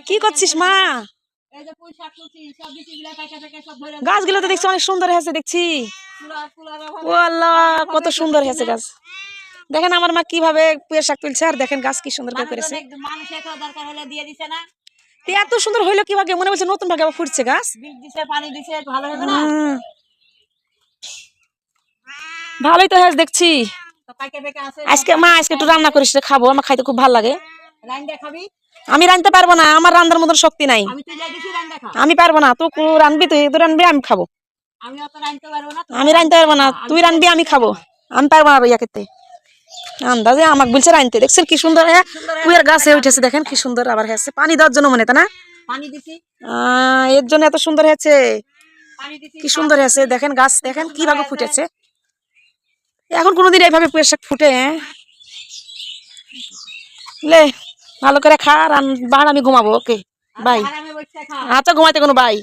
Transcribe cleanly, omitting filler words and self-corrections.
কি করছিস মা? গাছগুলো তো দেখছি অনেক সুন্দর হয়েছে দেখছি। ও আল্লাহ, কত সুন্দর হয়েছে গাছ। দেখেন আমার মা কিভাবে পুঁই শাক তুলছে, আর দেখেন গাছ কি সুন্দর করেছে। এত সুন্দর হইলো কিভাবে, মনে হচ্ছে নতুন ভাবে ফুটছে গাছ। ভালোই তো হ্যাঁ দেখছি। আজকে মা আজকে একটু রান্না করিস, খাবো, আমার খাইতে খুব ভালো লাগে। আমি রাঁধতে পারবো না, আমার রান্নার মতন শক্তি নাই। আমি পারবো না, তুই রানবি, তুই রানবি, আমি খাবো। আমি রাঁধতে পারবো না, তুই রানবি, আমি খাবো। আমি পারবো না ইয়া খেতে। আন্দাজে আমাকে বলছে রাঁধতে। দেখছেন কি সুন্দর পুয়ের গাছে উঠেছে, দেখেন কি সুন্দর আবার হয়েছে। পানি দেওয়ার জন্য মনে, তা না এর জন্য এত সুন্দর হয়েছে। কি সুন্দর হয়েছে দেখেন গাছ, দেখেন কিভাবে ফুটেছে। এখন কোনোদিন এইভাবে পুঁই শাক ফুটে? লে ভালো করে খা, বাড়ি আমি ঘুমাবো। Okay bye. আচ্ছা ঘুমাইতে কোনো বাই।